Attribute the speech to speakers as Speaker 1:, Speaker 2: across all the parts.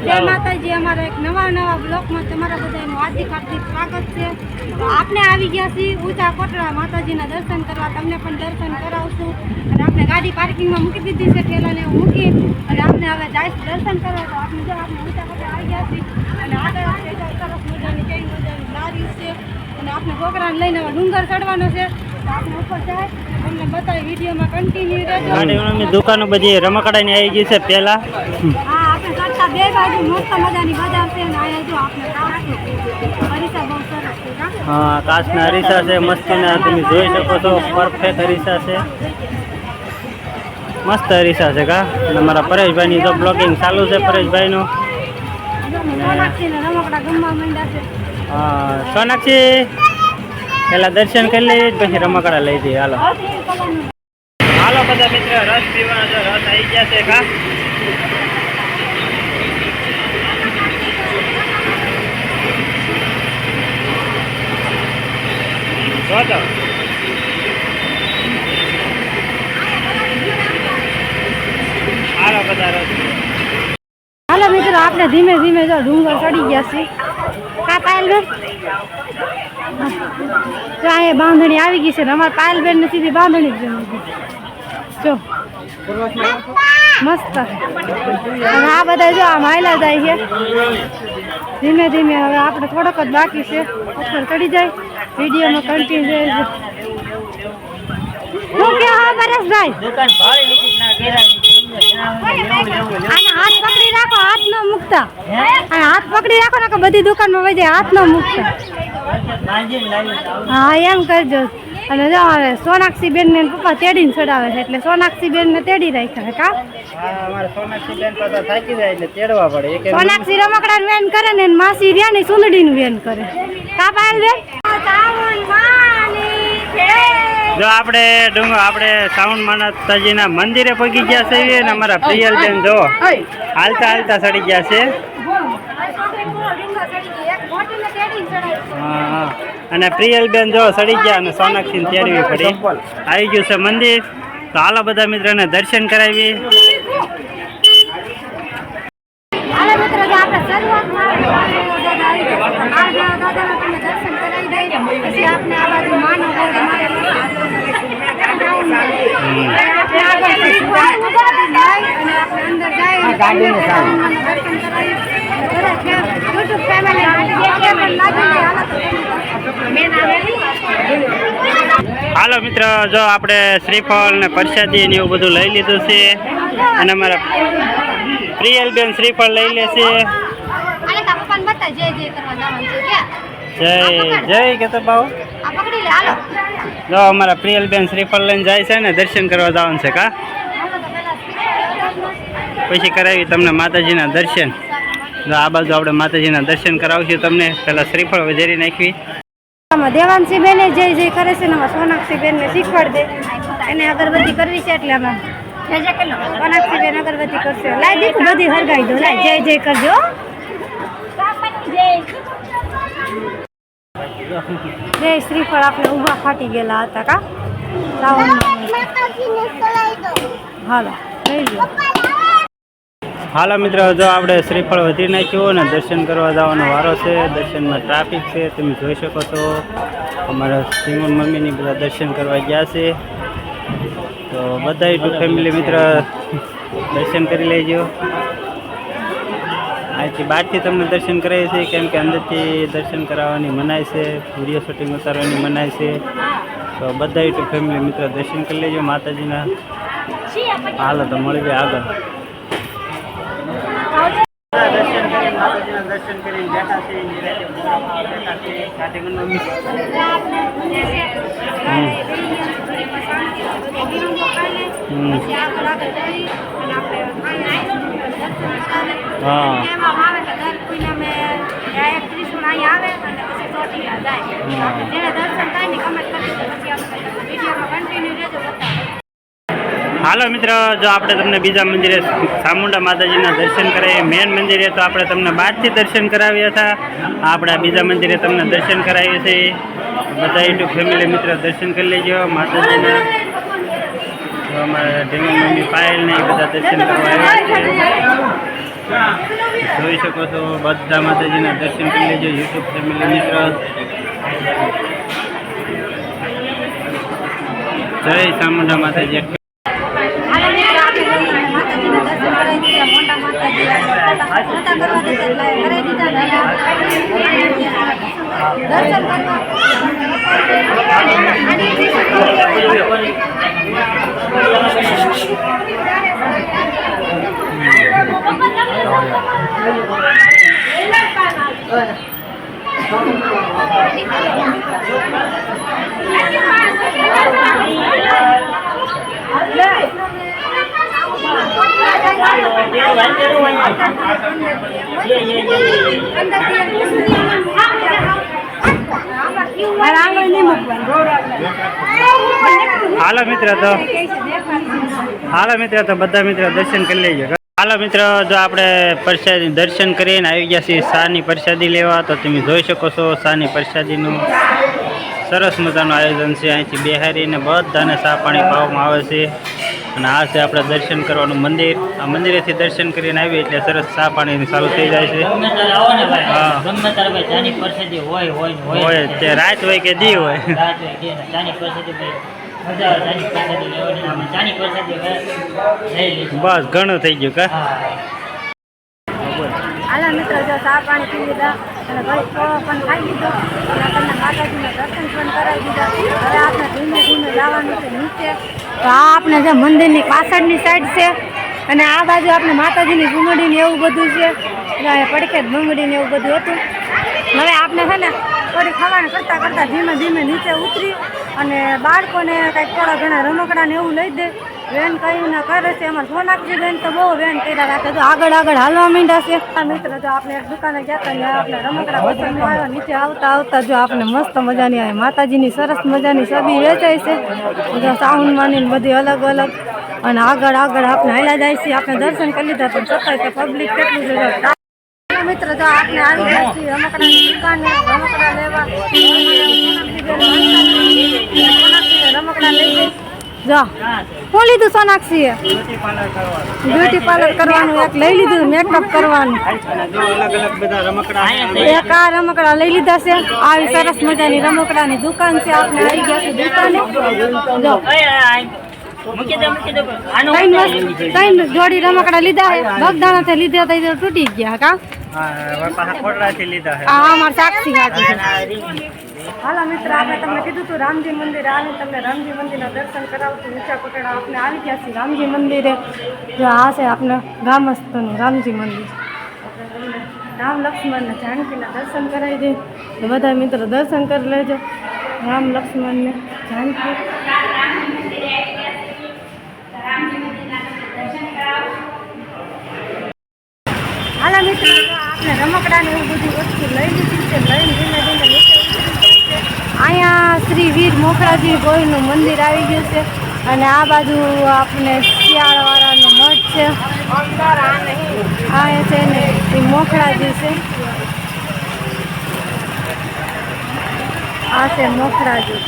Speaker 1: જય માતાજી। અમારા એક નવા બ્લોકમાં તમારા બધાનું હાર્દિક સ્વાગત છે। તો આપણે આવી ગયા છીએ ઊંચા કોટડા માતાજીના દર્શન કરવા। તમને પણ દર્શન કરાવશું અને આપણે ગાડી પાર્કિંગમાં મૂકી દીધી છે, ઠેલાને મૂકી અને આપણે હવે જઈશું દર્શન કરવા। તો આપણે જો આપણે ઊંચા કોટડા આવી ગયા છીએ અને આગળ સરસ મજાની કઈ મજાની લારી છે અને આપણે છોકરાને લઈને હવે ડુંગર ચડવાનો છે। તો આપણે ઉપર જાય તમને બતાવી વિડીયોમાં કન્ટિન્યુ રહેજો।
Speaker 2: ગાડીઓની દુકાનો બધી રમકડાની આવી ગઈ છે પહેલા।
Speaker 1: બે બાજુ મસ્ત મજાની બજાર છે ને અહીંયા જો આપણે અરીસા બહુ સરસ છે।
Speaker 2: હા, કાચના અરીસા છે મસ્તીના, તમે જોઈ શકો છો પરફેક્ટ અરીસા છે, મસ્ત અરીસા છે કા। અને અમારા પરેશભાઈની તો બ્લોગિંગ ચાલુ છે પરેશભાઈનું। હા સોનાક્ષી પેલા દર્શન કરી લઈએ પછી રમકડા લઈ જઈએ। હાલો હાલો બધા મિત્ર, રસ પીવાનો જો રસ આવી ગયા છે કા। હાલો બધા રસ।
Speaker 1: હાલો મિત્રો, આપણે ધીમે ધીમે જો ડુંગર ચડી ગયા છીએ કા પાયલબેન? જો અહીંયા બાંધણી આવી ગઈ છે ને અમારા પાયલબેન ને સીધી બાંધણી જ જો મસ્ત। અને આ બધા જો આમ હાયલા જાય છે ધીમે ધીમે। હવે આપણે થોડોક જ બાકી છે, ઉપર ચડી જાય, વિડીયોમાં કન્ટિન્યુ રહેજો। શું કે હા પરેશભાઈ? અને હાથ પકડી રાખો, હાથ ન મૂકતા, અને હાથ પકડી રાખો ને બધી દુકાનમાં વહી જાય, હાથ ન મૂકતા। હા એમ કરજો। અને જો હવે સોનાક્ષી બેન ને પપ્પા તેડીને ચડાવે છે એટલે સોનાક્ષી બેન ને તેડી રાખ્યા કા।
Speaker 2: સોનાક્ષી બેન પાછા થાકી જાય એટલે તેડવા પડે।
Speaker 1: સોનાક્ષી રમકડા વેન કરે ને માસી રહ્યા ને સુંદડી નું વેન કરે કા પાયલ બેન?
Speaker 2: જો આપણે શ્રાવણ માતાજીના મંદિરે પહોંચી ગયા છે અને અમારા પ્રિયલ બેન જો હાલતા હાલતા ચડી ગયા છે। હા અને પ્રિયલ બેન જો ચડી ગયા અને સોનાક્ષી તેડવી પડી। આવી ગયું છે મંદિર, તો હાલો બધા મિત્રોને દર્શન કરાવી। હાલો મિત્ર, જો આપણે શ્રીફળ ને પ્રસાદી ને એવું બધું લઈ લીધું છે અને અમારા પ્રિયલ બેન શ્રીફળ લઈ લેશે। જય જય કેતો બાબુ। જો અમારા પ્રિયલ બેન શ્રીફળ લઈને જાય છે ને દર્શન કરવા જવાનું છે કા। પછી કરાવી તમને માતાજીના દર્શન। જો આ બાજુ આપણે માતાજીના દર્શન કરાવશું તમને। પેલા શ્રીફળ વધારી નાખવી।
Speaker 1: દેવાંશી બેન જય જય કરે છે ને સોનાક્ષી બેન ને શીખવાડ દે, એને અગરબત્તી કરવી છે એટલે અમે સોનાક્ષી બેન અગરબત્તી કરશે। લાઈ દીકું બધી હરગાઈ દો, લાઈ જય જય કરજો। જય શ્રીફળ આપણે ઊભા ફાટી ગયેલા હતા કા। હાલો લઈ લો।
Speaker 2: હાલો મિત્રો, જો આપણે શ્રીફળ વધી નાખ્યું ને દર્શન કરવા જવાનો વારો છે। દર્શનમાં ટ્રાફિક છે તમે જોઈ શકો છો। અમારા સિમોન મમ્મીની બધા દર્શન કરવા ગયા છે, તો બધા ટુ ફેમિલી મિત્ર દર્શન કરી લેજો। અહીંથી બહારથી તમને દર્શન કરાવીએ છીએ કેમ કે અંદરથી દર્શન કરાવવાની મનાય છે, વિડીયો શૂટિંગ ઉતારવાની મનાય છે। તો બધા ટુ ફેમિલી મિત્ર દર્શન કરી લેજો માતાજીના। હાલો તો મળી જાય આગળ। દર્શન કરી બેઠા છે હાલો મિત્રો, જો આપણે તમને બીજા મંદિરે ચામુંડા માતાજીના દર્શન કરાવીએ। મેન મંદિરે તો આપણે તમને બહારથી દર્શન કરાવ્યા હતા, આપણે બીજા મંદિરે તમને દર્શન કરાવીએ છીએ। બધા યુટ્યુબ ફેમિલી મિત્ર દર્શન કરી લેજો માતાજીના। તો અમારા ઢીંગલ મમ્મી પાયલ ને બધા દર્શન કરવા આવ્યા છે। જોઈ શકો છો બધા માતાજીના દર્શન કરી લેજો યુટ્યુબ ફેમિલી મિત્ર. જય ચામુંડા માતાજી. હાલો મિત્ર તો બધા મિત્ર દર્શન કરી લેજો. હાલો મિત્ર, જો આપણે પ્રસાદી દર્શન કરીને આવી ગયા છીએ શાની પ્રસાદી લેવા. તો તમે જોઈ શકો છો શાની પ્રસાદીનું સરસ મજાનું આયોજન છે. અહીંથી બેહારીને બધાને ચા પાણી પાવામાં આવે છે. અને આ છે આપણે દર્શન કરવાનું મંદિર. આ મંદિરેથી દર્શન કરીને આવી એટલે સરસ ચા પાણી ચાલુ થઈ જાય છે. હોય તે રાત હોય કે દી હોય. બસ ઘણું થઈ ગયું કા.
Speaker 1: હાલા મિત્ર, જો ચા પાણી પી લીધા અને ઘડી પણ ખાઈ લીધો અને તમને માતાજીના દર્શન પણ કરાવી દીધા. હવે આપણે ધીમે ધીમે જવાનું છે નીચે. તો આ આપણે જે મંદિરની પાછળની સાઈડ છે અને આ બાજુ આપણે માતાજીની ઘૂમડીને એવું બધું છે. પડખે ઘૂમડીને એવું બધું હતું. હવે આપણે છે ને થોડી ખાવાનું કરતાં કરતાં ધીમે ધીમે નીચે ઉતરી અને બાળકોને કંઈક થોડા ઘણા રમકડાને એવું લઈ દે. વેન કહીને કરે છે. અમારે સોનાક્ષી બેન તો બહુ વેન કર્યા રાખે. જો આગળ આગળ હાલવા માંડ્યા છે. મિત્ર, જો આપણે એક દુકાને ગયા હતા ત્યાં આપણે રમકડા પસંદ આવ્યા. નીચે આવતા આવતા જો આપણે મસ્ત મજાની આવે માતાજીની સરસ મજાની છબી વેચાય છે. જો સાઉન્ડ માની બધી અલગ અલગ અને આગળ આગળ આપણે હાલ્યા જાય છે. આપણે દર્શન કરી લીધા પણ છતાંય તો પબ્લિક કેટલું છે. મિત્ર, જો આપણે આવી ગયા છીએ રમકડાની દુકાને રમકડા લેવા. રમકડા લઈ જઈશ. જો શું લીધું સોનાક્ષીએ? બ્યુટી પાર્લર કરવાનું એક લઈ લીધું, મેકઅપ કરવાનું. એક આ રમકડા લઈ લીધા છે. આવી સરસ મજાની રમકડાની દુકાન છે. આપણે આવી ગયા છે દુકાને. જો ત્રણ જોડી રમકડા લીધા છે. બગદાણા લીધા હતા તૂટી ગયા કા. અમારે સાક્ષી ખાતી. હાલો મિત્ર, આપણે તમને કીધું હતું રામજી મંદિર આવીને તમને રામજી મંદિરના દર્શન કરાવતું. ઊંચા કોટડા આપણે આવી ગયા છીએ રામજી મંદિરે. જો આ છે આપણે ગામસ્થનું રામજી મંદિર. તમને રામ લક્ષ્મણને જાનકીના દર્શન કરાવી દઈએ. તો બધા મિત્રો દર્શન કરી લેજો રામ લક્ષ્મણને જાનકી. હાલો મિત્રો, આપણે રમકડાને એવું બધી વસ્તુ લઈ લીધી છે. લઈને ધીમે ધીમે નીચે અહીંયા શ્રી વીર મોખરાજી ગોયનું મંદિર આવી ગયું છે. અને આ બાજુ આપણે શિયાળાવાળાનો મઠ છે. આ છે ને એ મોખરાજી છે. આ છે મોખરાજી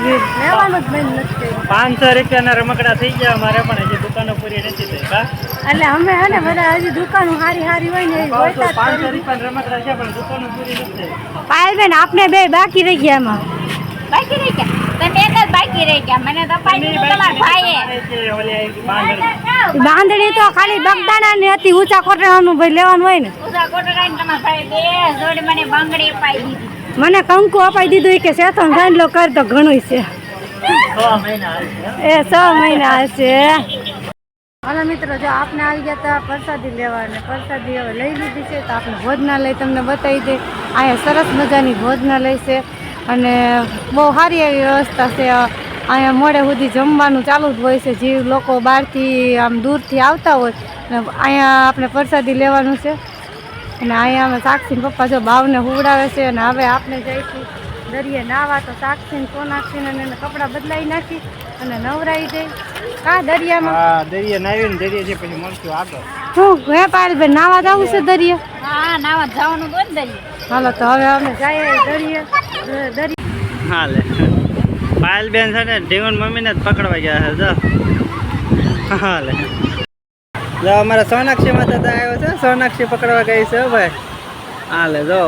Speaker 1: વીર. લેવાનું જ બંધ નથી.
Speaker 2: 500 રૂપિયાના રમકડા થઈ ગયા અમારે, પણ હજી દુકાનો પૂરી નથી થઈ.
Speaker 1: એટલે અમે હે ને બધા હજી દુકાનો હારી હારી હોય ને એ ગોતા
Speaker 2: 500 રૂપિયા રમકડા છે પણ દુકાનો પૂરી નથી.
Speaker 1: પાયલબેન, આપણે બે બાકી રહી ગયા એમાં.
Speaker 3: બાકી રહી ગયા? તમે એક જ બાકી રહી ગયા. મને તો તમારા ભાઈએ
Speaker 1: બાંધણી તો ખાલી બગદાણા ની હતી. ઊંચા કોટડાનું ભાઈ લેવાનું હોય ને.
Speaker 3: ઉધા કોટરાઈને તમારા ભાઈએ બે જોડી મને બંગડી અપાઈ દીધી.
Speaker 1: મને કંકુ અપાઈ દીધું કે શેતન ગાંડલો કર તો ઘણું છે.
Speaker 2: 6 મહિના
Speaker 1: એ 6 મહિના હશે. હાલો મિત્રો, જો આપણે આવી ગયા હતા પ્રસાદી લેવા અને પ્રસાદી હવે લઈ લીધી છે. તો આપણે ભોજનાલય તમને બતાવી દઈએ. અહીંયા સરસ મજાની ભોજનાલય છે અને બહુ સારી એવી વ્યવસ્થા છે. અહીંયા મોડે સુધી જમવાનું ચાલુ જ હોય છે. જે લોકો બહારથી આમ દૂરથી આવતા હોય ને અહીંયા આપણે પ્રસાદી લેવાનું છે. અને અહીંયા અમે સાક્ષીને પપ્પા જો ભાવને હુવડાવે છે. અને હવે આપણે જઈશું દરિયે નાવા. તો સાક્ષીને સોનાક્ષીને એને કપડાં બદલાવી નાખી અને નવરાઈ દઈ. કા દરિયામાં
Speaker 2: દરિયા નાવીને દરિયા પછી મળશું આગળ.
Speaker 1: શું હે પાયલબેન, નાવા જવું છે દરિયે?
Speaker 3: હા, નાવા જવાનું બંધ દરિયે.
Speaker 1: હાલો તો હવે અમે જઈએ દરિયે.
Speaker 2: હા લે, પાયલબેન છે ને ઢીવન મમ્મીને જ પકડવા ગયા છે. જો હા લે, જો અમારા સોનાક્ષી માતા આવ્યો છે, સોનાક્ષી પકડવા ગઈ છે ભાઈ. હાલે જો